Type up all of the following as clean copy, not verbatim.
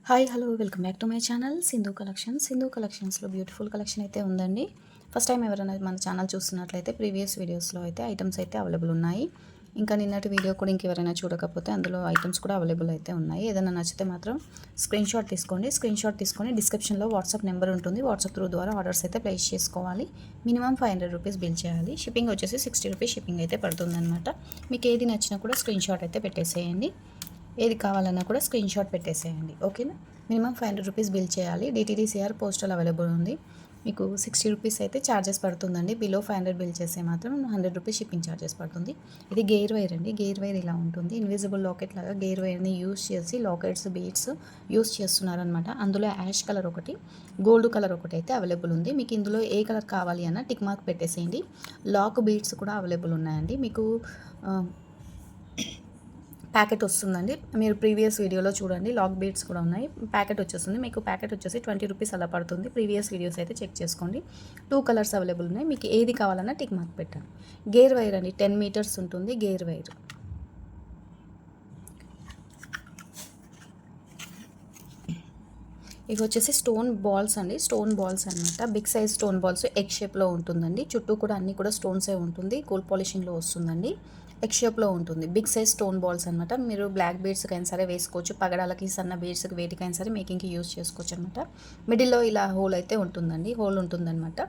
Hi hello welcome back to my channel Sindhu కలెక్షన్స్లో beautiful collection అయితే ఉందండి. ఫస్ట్ టైం ఎవరైనా మన ఛానల్ చూస్తున్నట్లయితే ప్రీవియస్ వీడియోస్లో అయితే ఐటమ్స్ అయితే అవైలబుల్ ఉన్నాయి. ఇంకా నిన్నటి వీడియో కూడా ఇంకెవరైనా చూడకపోతే అందులో ఐటమ్స్ కూడా అవైలబుల్ అయితే ఉన్నాయి. ఏదైనా నచ్చితే మాత్రం స్క్రీన్ షాట్ తీసుకొని డిస్క్రిప్షన్లో వాట్సాప్ నెంబర్ ఉంటుంది. వాట్సాప్ త్రూ ద్వారా ఆర్డర్స్ అయితే ప్లేస్ చేసుకోవాలి. మినిమం 500 రూపీస్ బిల్ చేయాలి. షిప్పింగ్ వచ్చేసి 60 రూపీస్ షిప్పింగ్ అయితే పడుతుందన్నమాట. మీకు ఏది నచ్చినా కూడా స్క్రీన్ షాట్ అయితే పెట్టేసేయండి. ఏది కావాలన్నా కూడా స్క్రీన్ షాట్ పెట్టేసేయండి. ఓకేనా. మినిమం 500 రూపీస్ బిల్ చేయాలి. DTDCR పోస్టల్ అవైలబుల్ ఉంది. మీకు 60 రూపీస్ అయితే ఛార్జెస్ పడుతుందండి. బిలో 500 బిల్ చేస్తే మాత్రం 100 రూపీస్ షిప్పింగ్ ఛార్జెస్ పడుతుంది. ఇది గేర్ వైర్ అండి. గేర్ వైర్ ఇలా ఉంటుంది. ఇన్విజిబుల్ లాకెట్ లాగా గేర్ వైర్ని యూస్ చేసి లాకెట్స్ బీడ్స్ యూస్ చేస్తున్నారనమాట. అందులో యాష్ కలర్ ఒకటి, గోల్డ్ కలర్ ఒకటి అయితే అవైలబుల్ ఉంది. మీకు ఇందులో ఏ కలర్ కావాలి అన్న టిక్ మార్క్ పెట్టేసేయండి. లాక్ బీడ్స్ కూడా అవైలబుల్ ఉన్నాయండి. మీకు ప్యాకెట్ వస్తుందండి. మీరు ప్రీవియస్ వీడియోలో చూడండి, లాక్ బీడ్స్ కూడా ఉన్నాయి. ప్యాకెట్ వచ్చేస్తుంది. మీకు ప్యాకెట్ వచ్చేసి 20 రూపీస్ అలా పడుతుంది. ప్రీవియస్ వీడియోస్ అయితే చెక్ చేసుకోండి. 2 కలర్స్ అవైలబుల్ ఉన్నాయి. మీకు ఏది కావాలన్నా టిక్ మార్క్ పెట్టండి. గేర్ వైర్ అండి, 10 మీటర్స్ ఉంటుంది గేర్ వైర్. ఇవి వచ్చేసి స్టోన్ బాల్స్ అండి. స్టోన్ బాల్స్ అనమాట. Big size stone balls egg షేప్లో ఉంటుందండి. చుట్టూ కూడా అన్నీ కూడా స్టోన్సే ఉంటుంది. గోల్డ్ పాలిషింగ్లో వస్తుందండి. ఎగ్ షేప్లో ఉంటుంది. బిగ్ సైజ్ స్టోన్ బాల్స్ అనమాట. మీరు బ్లాక్ బీడ్స్కి అయినా సరే వేసుకోవచ్చు. పగడాలకి, సన్న బీడ్స్కి, వేటికైనా సరే మేకింగ్కి యూజ్ చేసుకోవచ్చు అనమాట. మిడిల్లో ఇలా హోల్ అయితే ఉంటుందండి. హోల్ ఉంటుందన్నమాట.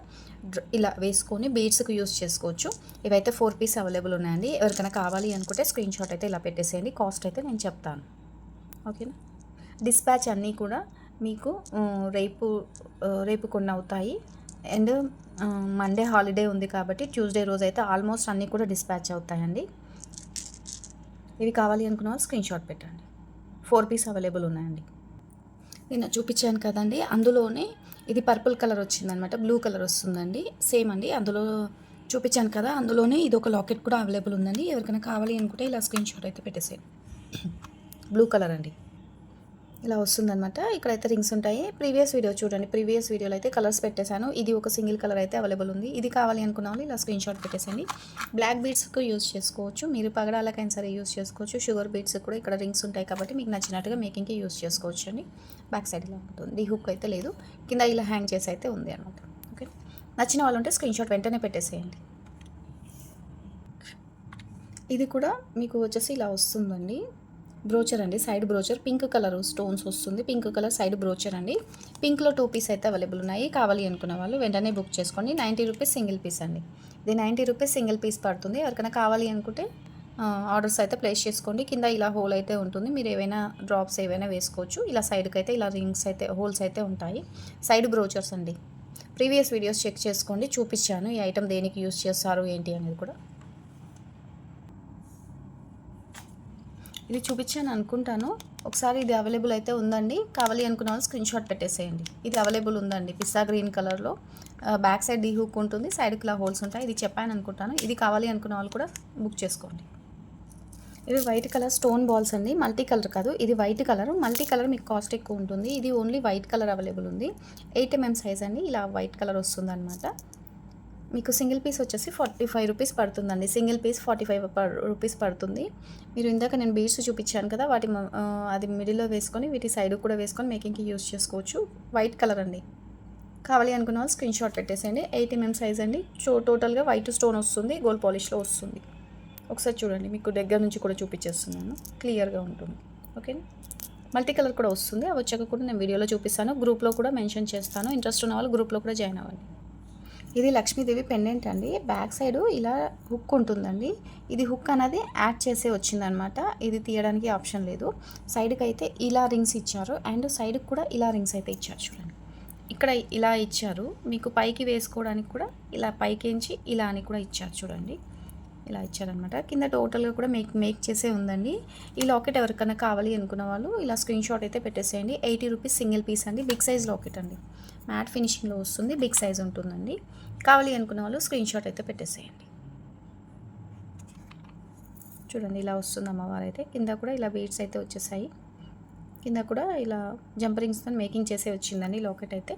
ఇలా వేసుకొని బీడ్స్కి యూజ్ చేసుకోవచ్చు. ఇవైతే 4 పీస్ అవైలబుల్ ఉన్నాయండి. ఎవరికైనా కావాలి అనుకుంటే స్క్రీన్ షాట్ అయితే ఇలా పెట్టేసేయండి. కాస్ట్ అయితే నేను చెప్తాను. ఓకేనా. డిస్పాచ్ అన్నీ కూడా మీకు రేపు రేపు కొన్ని అవుతాయి. అండ్ మండే హాలిడే ఉంది కాబట్టి ట్యూస్డే రోజు అయితే ఆల్మోస్ట్ అన్నీ కూడా డిస్పాచ్ అవుతాయండి. ఇవి కావాలి అనుకున్న వాళ్ళు స్క్రీన్ షాట్ పెట్టండి. 4 పీస్ అవైలబుల్ ఉన్నాయండి. నేను చూపించాను కదండి, అందులోనే ఇది పర్పుల్ కలర్ వచ్చిందనమాట. బ్లూ కలర్ వస్తుందండి. సేమ్ అండి, అందులో చూపించాను కదా, అందులోనే ఇది ఒక లాకెట్ కూడా అవైలబుల్ ఉందండి. ఎవరికైనా కావాలి అనుకుంటే ఇలా స్క్రీన్ షాట్ అయితే పెట్టేసేయండి. బ్లూ కలర్ అండి. ఇలా వస్తుందన్నమాట. ఇక్కడైతే రింగ్స్ ఉంటాయి. ప్రీవియస్ వీడియో చూడండి. ప్రీవియస్ వీడియోలో అయితే కలర్స్ పెట్టేశాను. ఇది ఒక సింగిల్ కలర్ అయితే అవైలబుల్ ఉంది. ఇది కావాలి అనుకున్న వాళ్ళు ఇలా స్క్రీన్ షాట్ పెట్టేసండి. బ్లాక్ బీడ్స్కి యూజ్ చేసుకోవచ్చు. మీరు పగడాలకైనా సరే యూజ్ చేసుకోవచ్చు. షుగర్ బీడ్స్ కూడా ఇక్కడ రింగ్స్ ఉంటాయి కాబట్టి మీకు నచ్చినట్టుగా మేకింగ్కి యూజ్ చేసుకోవచ్చు అండి. బ్యాక్ సైడ్ ఇలా ఉంటుంది. హుక్ అయితే లేదు. కింద ఇలా హ్యాంగ్ చేసి అయితే ఉంది అనమాట. ఓకే. నచ్చిన వాళ్ళు ఉంటే స్క్రీన్ షాట్ వెంటనే పెట్టేసేయండి. ఇది కూడా మీకు వచ్చేసి ఇలా వస్తుందండి. బ్రోచర్ అండి. Side brochure pink colour stones వస్తుంది. పింక్ కలర్ సైడ్ బ్రోచర్ అండి. పింక్లో 2 పీస్ అయితే అవైలబుల్ ఉన్నాయి. కావాలి అనుకున్న వాళ్ళు వెంటనే బుక్ చేసుకోండి. 90 రూపీస్ సింగిల్ పీస్ అండి. ఇది 90 రూపీస్ సింగిల్ పీస్ పడుతుంది. ఎవరికైనా కావాలి అనుకుంటే ఆర్డర్స్ అయితే ప్లేస్ చేసుకోండి. కింద ఇలా హోల్ అయితే ఉంటుంది. మీరు ఏవైనా డ్రాప్స్ ఏవైనా వేసుకోవచ్చు. ఇలా సైడ్కి అయితే ఇలా రింగ్స్ అయితే హోల్స్ అయితే ఉంటాయి. సైడ్ బ్రోచర్స్ అండి. ప్రీవియస్ వీడియోస్ చెక్ చేసుకోండి, చూపించాను ఈ ఐటమ్ దేనికి యూస్ చేస్తారు ఏంటి అనేది కూడా. ఇది చూపించాను అనుకుంటాను. ఒకసారి ఇది అవైలబుల్ అయితే ఉందండి. కావాలి అనుకున్న వాళ్ళు స్క్రీన్ షాట్ పెట్టేసేయండి. ఇది అవైలబుల్ ఉందండి. పిస్తా గ్రీన్ కలర్లో బ్యాక్ సైడ్ డీ హుక్ ఉంటుంది. సైడ్కి ఇలా హోల్స్ ఉంటాయి. ఇది చెప్పాను అనుకుంటాను. ఇది కావాలి అనుకున్న వాళ్ళు కూడా బుక్ చేసుకోండి. ఇవి వైట్ కలర్ స్టోన్ బాల్స్ అండి. మల్టీ కలర్ కాదు, ఇది వైట్ కలర్. మల్టీ కలర్ మీకు కాస్ట్ ఎక్కువ ఉంటుంది. ఇది ఓన్లీ వైట్ కలర్ అవైలబుల్ ఉంది. 8 mm సైజ్ అండి. ఇలా వైట్ కలర్ వస్తుంది అనమాట. మీకు సింగిల్ పీస్ వచ్చేసి 45 రూపీస్ పడుతుందండి. సింగిల్ పీస్ 45 రూపీస్ పడుతుంది. మీరు ఇందాక నేను బీడ్స్ చూపించాను కదా, వాటి అది మిడిల్లో వేసుకొని వీటి సైడ్ కూడా వేసుకొని మేకింగ్కి యూజ్ చేసుకోవచ్చు. వైట్ కలర్ అండి. కావాలి అనుకున్న వాళ్ళు స్క్రీన్ షాట్ పెట్టేసేయండి. 8 mm సైజ్ అండి. టోటల్గా వైట్ స్టోన్ వస్తుంది. గోల్డ్ పాలిష్లో వస్తుంది. ఒకసారి చూడండి, మీకు దగ్గర నుంచి కూడా చూపించేస్తున్నాను. క్లియర్గా ఉంటుంది. ఓకేనా. మల్టీ కలర్ కూడా వస్తుంది. అవి వచ్చాక కూడా నేను వీడియోలో చూపిస్తాను. గ్రూప్లో కూడా మెన్షన్ చేస్తాను. ఇంట్రెస్ట్ ఉన్న వాళ్ళు గ్రూప్లో కూడా జాయిన్ అవ్వండి. ఇది లక్ష్మీదేవి పెండెంట్ అండి. బ్యాక్ సైడ్ ఇలా హుక్ ఉంటుందండి. ఇది హుక్ అనేది యాడ్ చేసే వచ్చిందనమాట. ఇది తీయడానికి ఆప్షన్ లేదు. సైడ్కి అయితే ఇలా రింగ్స్ ఇచ్చారు. అండ్ సైడ్కి కూడా ఇలా రింగ్స్ అయితే ఇచ్చారు. చూడండి, ఇక్కడ ఇలా ఇచ్చారు. మీకు పైకి వేసుకోవడానికి కూడా ఇలా పైకించి ఇలా అని కూడా ఇచ్చారు. చూడండి, ఇలా ఇచ్చారనమాట. కింద టోటల్గా కూడా మేక్ చేసే ఉందండి. ఈ లాకెట్ ఎవరికైనా కావాలి అనుకున్న వాళ్ళు ఇలా స్క్రీన్ షాట్ అయితే పెట్టేసేయండి. 80 రూపీస్ సింగిల్ పీస్ అండి. బిగ్ సైజ్ లాకెట్ అండి. మ్యాట్ ఫినిషింగ్లో వస్తుంది. బిగ్ సైజ్ ఉంటుందండి. కావాలి అనుకున్న వాళ్ళు స్క్రీన్ షాట్ అయితే పెట్టేసేయండి. చూడండి, ఇలా వస్తుంది అమ్మవారు అయితే. కింద కూడా ఇలా బీడ్స్ అయితే వచ్చేసాయి. కింద కూడా ఇలా జంపరింగ్స్తో మేకింగ్ చేసే వచ్చిందండి లాకెట్ అయితే.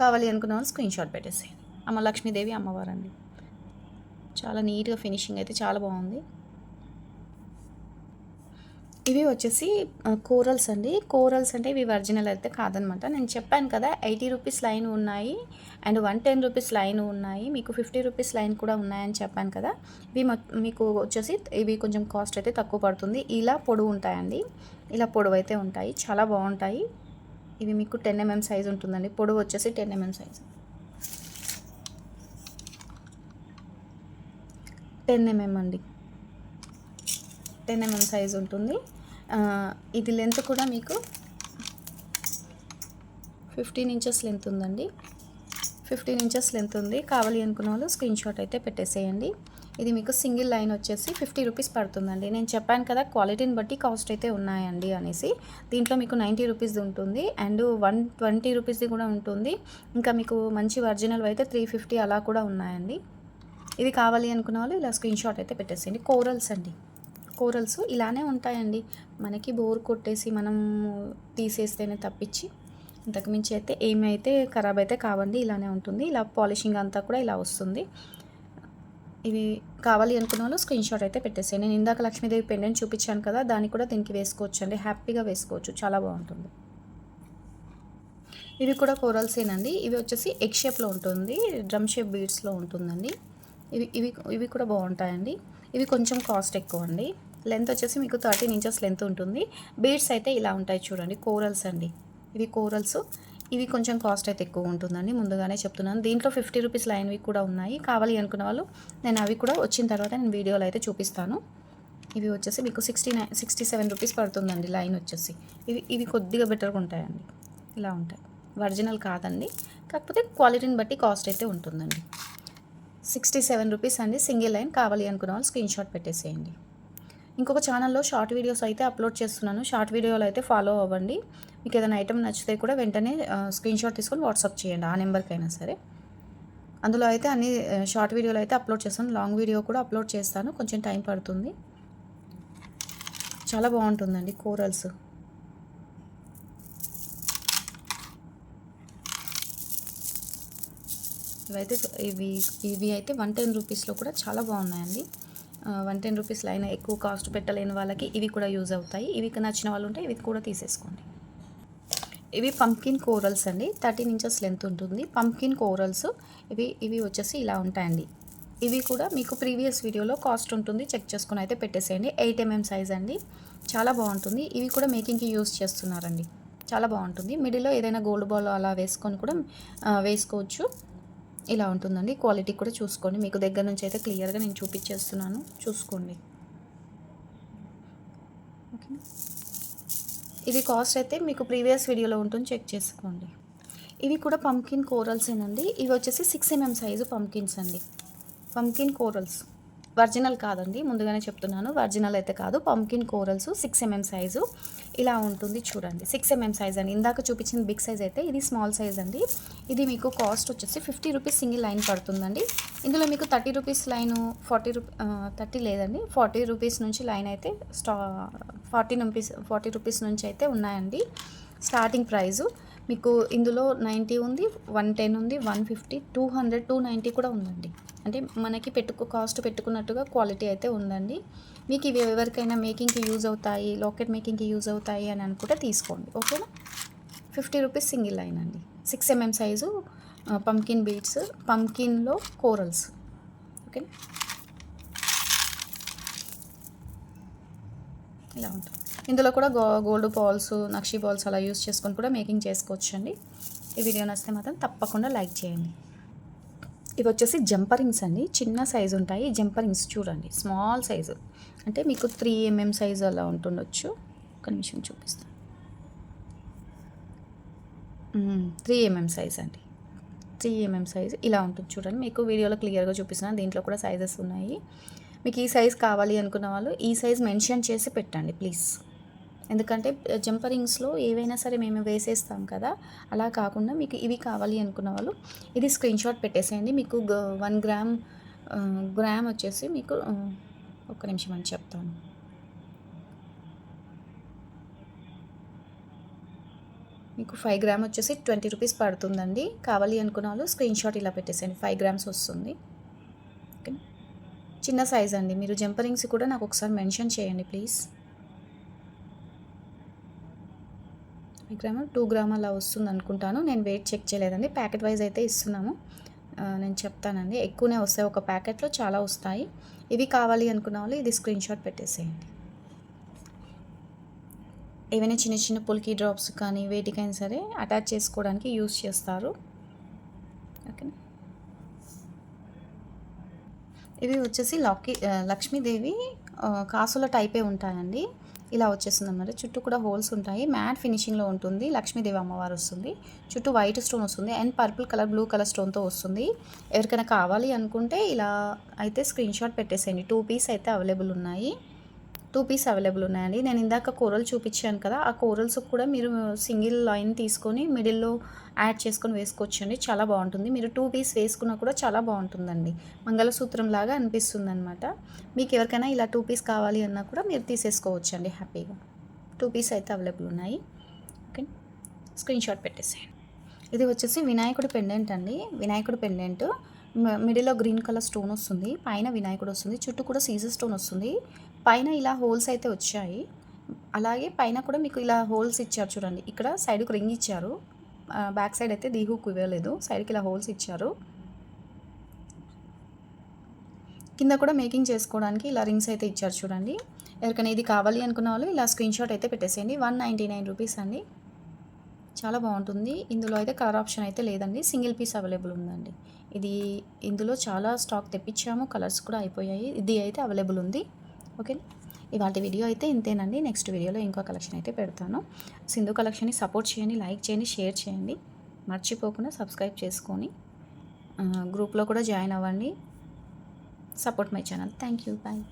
కావాలి అనుకున్న వాళ్ళు స్క్రీన్ షాట్ పెట్టేసేయండి. అమ్మ లక్ష్మీదేవి అమ్మవారు అండి. చాలా నీట్గా ఫినిషింగ్ అయితే చాలా బాగుంది. ఇవి వచ్చేసి కోరల్స్ అండి. కోరల్స్ అంటే ఇవి ఒరిజినల్ అయితే కాదనమాట. నేను చెప్పాను కదా 80 రూపీస్ లైన్ ఉన్నాయి అండ్ 110 రూపీస్ లైన్ ఉన్నాయి. మీకు 50 రూపీస్ లైన్ కూడా ఉన్నాయని చెప్పాను కదా. ఇవి మీకు వచ్చేసి ఇవి కొంచెం కాస్ట్ అయితే తక్కువ పడుతుంది. ఇలా పొడవు ఉంటాయండి. ఇలా పొడవు అయితే ఉంటాయి. చాలా బాగుంటాయి. ఇవి మీకు 10 mm సైజ్ ఉంటుందండి. పొడవు వచ్చేసి 10 mm సైజ్. 10 mm అండి. 10 mm సైజ్ ఉంటుంది. ఇది లెంత్ కూడా మీకు 15 ఇంచెస్ లెంత్ ఉందండి. 15 ఇంచెస్ లెంత్ ఉంది. కావాలి అనుకున్న వాళ్ళు స్క్రీన్ షాట్ అయితే పెట్టేసేయండి. ఇది మీకు సింగిల్ లైన్ వచ్చేసి 50 రూపీస్ పడుతుందండి. నేను చెప్పాను కదా క్వాలిటీని బట్టి కాస్ట్ అయితే ఉన్నాయండి అనేసి. దీంట్లో మీకు 90 రూపీస్ది ఉంటుంది అండ్ 120 రూపీస్ది కూడా ఉంటుంది. ఇంకా మీకు మంచి ఒరిజినల్ అయితే 350 అలా కూడా ఉన్నాయండి. ఇది కావాలి అనుకున్న వాళ్ళు ఇలా స్క్రీన్ షాట్ అయితే పెట్టేసేయండి. కోరల్స్ అండి. కోరల్స్ ఇలానే ఉంటాయండి. మనకి బోర్ కొట్టేసి మనం తీసేస్తేనే తప్పించి అంతకుమించి అయితే ఏమైతే ఖరాబ్ అయితే కావండి. ఇలానే ఉంటుంది. ఇలా పాలిషింగ్ అంతా కూడా ఇలా వస్తుంది. ఇవి కావాలి అనుకున్న వాళ్ళు స్క్రీన్ షాట్ అయితే పెట్టేసేయండి. నేను ఇందాక లక్ష్మీదేవి పెండెంట్ చూపించాను కదా, దాన్ని కూడా దీనికి వేసుకోవచ్చు అండి. హ్యాపీగా వేసుకోవచ్చు. చాలా బాగుంటుంది. ఇవి కూడా కోరల్సేనండి. ఇవి వచ్చేసి ఎగ్ షేప్లో ఉంటుంది. డ్రమ్ షేప్ బీడ్స్లో ఉంటుందండి. ఇవి ఇవి ఇవి కూడా బాగుంటాయండి. ఇవి కొంచెం కాస్ట్ ఎక్కువ అండి. లెంత్ వచ్చేసి మీకు 13 ఇంచెస్ లెంత్ ఉంటుంది. బీడ్స్ అయితే ఇలా ఉంటాయి చూడండి. కోరల్స్ అండి. ఇవి కోరల్స్. ఇవి కొంచెం కాస్ట్ అయితే ఎక్కువ ఉంటుందండి. ముందుగానే చెప్తున్నాను. దీంట్లో 50 రూపీస్ లైన్వి కూడా ఉన్నాయి. కావాలి అనుకున్న వాళ్ళు నేను అవి కూడా వచ్చిన తర్వాత నేను వీడియోలో అయితే చూపిస్తాను. ఇవి వచ్చేసి మీకు 67 రూపీస్ పడుతుందండి లైన్ వచ్చేసి. ఇవి కొద్దిగా బెటర్గా ఉంటాయండి. ఇలా ఉంటాయి. ఒరిజినల్ కాదండి, కాకపోతే క్వాలిటీని బట్టి కాస్ట్ అయితే ఉంటుందండి. 67 రూపీస్ అండి సింగిల్ లైన్. కావాలి అనుకున్న వాళ్ళు స్క్రీన్ షాట్ పెట్టేసేయండి. ఇంకొక ఛానల్లో షార్ట్ వీడియోస్ అయితే అప్లోడ్ చేస్తున్నాను. షార్ట్ వీడియోలో అయితే ఫాలో అవ్వండి. మీకు ఏదైనా ఐటమ్ నచ్చితే కూడా వెంటనే స్క్రీన్ షాట్ తీసుకొని వాట్సాప్ చేయండి. ఆ నెంబర్కైనా సరే. అందులో అయితే అన్ని షార్ట్ వీడియోలు అయితే అప్లోడ్ చేస్తాను. లాంగ్ వీడియో కూడా అప్లోడ్ చేస్తాను. కొంచెం టైం పడుతుంది. చాలా బాగుంటుందండి కోరల్స్. ఇవి అయితే 110 రూపీస్లో కూడా చాలా బాగున్నాయండి. 110 రూపీస్ లైన్ ఎక్కువ కాస్ట్ పెట్టలేని వాళ్ళకి ఇవి కూడా యూజ్ అవుతాయి. ఇవి నచ్చిన వాళ్ళు ఉంటే ఇవి కూడా తీసేసుకోండి. ఇవి పంకిన్ కోరల్స్ అండి. 13 ఇంచెస్ లెంత్ ఉంటుంది. పంకిన్ కోరల్స్ ఇవి వచ్చేసి ఇలా ఉంటాయండి. ఇవి కూడా మీకు ప్రీవియస్ వీడియోలో కాస్ట్ ఉంటుంది. చెక్ చేసుకుని అయితే పెట్టేసేయండి. 8 mm సైజ్ అండి. చాలా బాగుంటుంది. ఇవి కూడా మేకింగ్కి యూజ్ చేస్తున్నారండి. చాలా బాగుంటుంది. మిడిల్లో ఏదైనా గోల్డ్ బాల్ అలా వేసుకొని కూడా వేసుకోవచ్చు. ఇలా ఉంటుందండి. క్వాలిటీ కూడా చూసుకోండి. మీకు దగ్గర నుంచి అయితే క్లియర్గా నేను చూపించేస్తున్నాను, చూసుకోండి. ఓకే. ఇది కాస్ట్ అయితే మీకు ప్రీవియస్ వీడియోలో ఉంటుంది, చెక్ చేసుకోండి. ఇవి కూడా పంకిన్ కోరల్సేనండి. ఇవి వచ్చేసి 6 mm సైజు పంకిన్స్ అండి. పంకిన్ కోరల్స్ ఒరిజినల్ కాదండి, ముందుగానే చెప్తున్నాను. ఒరిజినల్ అయితే కాదు. పంకిన్ కోరల్స్ 6 mm సైజు ఇలా ఉంటుంది చూడండి. 6 mm సైజ్ అండి. ఇందాక చూపించిన బిగ్ సైజ్ అయితే ఇది స్మాల్ సైజ్ అండి. ఇది మీకు కాస్ట్ వచ్చేసి 50 రూపీస్ సింగిల్ లైన్ పడుతుందండి. ఇందులో మీకు 30 రూపీస్ లైను 30 లేదండి 40 రూపీస్ నుంచి లైన్ అయితే 40 రూపీస్ నుంచి అయితే ఉన్నాయండి స్టార్టింగ్ ప్రైజు. మీకు ఇందులో 90 ఉంది, 110 ఉంది, 150, 200, 290 కూడా ఉందండి. అంటే మనకి కాస్ట్ పెట్టుకున్నట్టుగా క్వాలిటీ అయితే ఉందండి. మీకు ఇవి ఎవరికైనా మేకింగ్కి యూజ్ అవుతాయి, లాకెట్ మేకింగ్కి యూజ్ అవుతాయి అని అనుకుంటే తీసుకోండి. ఓకేనా. 50 రూపీస్ సింగిల్ లైన్ అండి. 6 mm సైజు పంకిన్ బీడ్స్, పంకిన్లో కోరల్స్. ఓకే, ఇలా ఉంటుంది. ఇందులో కూడా గోల్డ్ బాల్స్, నక్షి బాల్స్ అలా యూస్ చేసుకొని కూడా మేకింగ్ చేసుకోవచ్చు అండి. ఈ వీడియో నచ్చితే మాత్రం తప్పకుండా లైక్ చేయండి. ఇవి వచ్చేసి జంపరింగ్స్ అండి. చిన్న సైజు ఉంటాయి జంపరింగ్స్. చూడండి స్మాల్ సైజు, అంటే మీకు 3 mm సైజు అలా ఉంటుండొచ్చు. ఒక నిమిషం చూపిస్తాను. 3 mm సైజ్ అండి. 3 mm సైజు ఇలా ఉంటుంది చూడండి. మీకు వీడియోలో క్లియర్గా చూపిస్తున్నాను. దీంట్లో కూడా సైజెస్ ఉన్నాయి. మీకు ఈ సైజ్ కావాలి అనుకున్న వాళ్ళు ఈ సైజ్ మెన్షన్ చేసి పెట్టండి ప్లీజ్. ఎందుకంటే జంపరింగ్స్లో ఏవైనా సరే మేము వేసేస్తాం కదా, అలా కాకుండా మీకు ఇవి కావాలి అనుకున్న వాళ్ళు ఇది స్క్రీన్ షాట్ పెట్టేసేయండి. మీకు 1 గ్రామ్ వచ్చేసి మీకు ఒక్క నిమిషం అని చెప్తాను. మీకు 5 గ్రామ్ వచ్చేసి 20 రూపీస్ పడుతుందండి. కావాలి అనుకున్న వాళ్ళు స్క్రీన్ షాట్ ఇలా పెట్టేసేయండి. 5 గ్రామ్స్ వస్తుంది. ఓకే, చిన్న సైజ్ అండి. మీరు జంపరింగ్స్ కూడా నాకు ఒకసారి మెన్షన్ చేయండి ప్లీజ్. 5 గ్రాములు 2 గ్రామ్ అలా వస్తుంది అనుకుంటాను. నేను వెయిట్ చెక్ చేయలేదండి. ప్యాకెట్ వైజ్ అయితే ఇస్తున్నాము. నేను చెప్తానండి. ఎక్కువనే వస్తాయి, ఒక ప్యాకెట్లో చాలా వస్తాయి. ఇవి కావాలి అనుకున్న వాళ్ళు ఇది స్క్రీన్ షాట్ పెట్టేసేయండి. ఏవైనా చిన్న చిన్న పుల్కీ డ్రాప్స్ కానీ వేటికైనా సరే అటాచ్ చేసుకోవడానికి యూస్ చేస్తారు. ఓకేనా. ఇవి వచ్చేసి లక్ష్మీదేవి కాసుల టైపే ఉంటాయండి. ఇలా వచ్చేస్తుంది అన్నమాట. చుట్టూ కూడా హోల్స్ ఉంటాయి. మ్యాట్ ఫినిషింగ్లో ఉంటుంది. లక్ష్మీదేవి అమ్మవారు వస్తుంది. చుట్టూ వైట్ స్టోన్ వస్తుంది and purple colour blue colour స్టోన్తో వస్తుంది. ఎవరికైనా కావాలి అనుకుంటే ఇలా అయితే స్క్రీన్ షాట్ పెట్టేసేయండి. 2 పీస్ అయితే అవైలబుల్ ఉన్నాయి. 2 పీస్ అవైలబుల్ ఉన్నాయండి. నేను ఇందాక కూరలు చూపించాను కదా, ఆ కూరల్స్ కూడా మీరు సింగిల్ లైన్ తీసుకొని మిడిల్లో యాడ్ చేసుకొని వేసుకోవచ్చండి. చాలా బాగుంటుంది. మీరు 2 పీస్ వేసుకున్నా కూడా చాలా బాగుంటుందండి. మంగళసూత్రం లాగా అనిపిస్తుంది అనమాట. మీకు ఎవరికైనా ఇలా 2 పీస్ కావాలి అన్నా కూడా మీరు తీసేసుకోవచ్చండి హ్యాపీగా. 2 పీస్ అయితే అవైలబుల్ ఉన్నాయి. ఓకే, స్క్రీన్ షాట్ పెట్టేసేయండి. ఇది వచ్చేసి వినాయకుడి పెండెంట్ అండి. వినాయకుడి పెండెంట్ మిడిల్లో గ్రీన్ కలర్ స్టోన్ వస్తుంది. పైన వినాయకుడు వస్తుంది. చుట్టూ కూడా సీజర్ స్టోన్ వస్తుంది. పైన ఇలా హోల్స్ అయితే వచ్చాయి. అలాగే పైన కూడా మీకు ఇలా హోల్స్ ఇచ్చారు చూడండి. ఇక్కడ సైడ్కి రింగ్ ఇచ్చారు. బ్యాక్ సైడ్ అయితే దీహుకు ఇవ్వలేదు. సైడ్కి ఇలా హోల్స్ ఇచ్చారు. కింద కూడా మేకింగ్ చేసుకోవడానికి ఇలా రింగ్స్ అయితే ఇచ్చారు చూడండి. ఎవరికైనా ఇది కావాలి అనుకున్న వాళ్ళు ఇలా స్క్రీన్ షాట్ అయితే పెట్టేసేయండి. 199 రూపీస్ అండి. చాలా బాగుంటుంది. ఇందులో అయితే కలర్ ఆప్షన్ అయితే లేదండి. సింగిల్ పీస్ అవైలబుల్ ఉందండి. ఇందులో చాలా స్టాక్ తెప్పించాము. కలర్స్ కూడా అయిపోయాయి. ఇది అయితే అవైలబుల్ ఉంది. ఓకే, ఇవాళ వీడియో అయితే ఇంతేనండి. నెక్స్ట్ వీడియోలో ఇంకో కలెక్షన్ అయితే పెడతాను. సింధు కలెక్షన్ని సపోర్ట్ చేయండి, లైక్ చేయండి, షేర్ చేయండి. మర్చిపోకుండా సబ్స్క్రైబ్ చేసుకొని గ్రూప్లో కూడా జాయిన్ అవ్వండి. Support my channel. Thank you. Bye.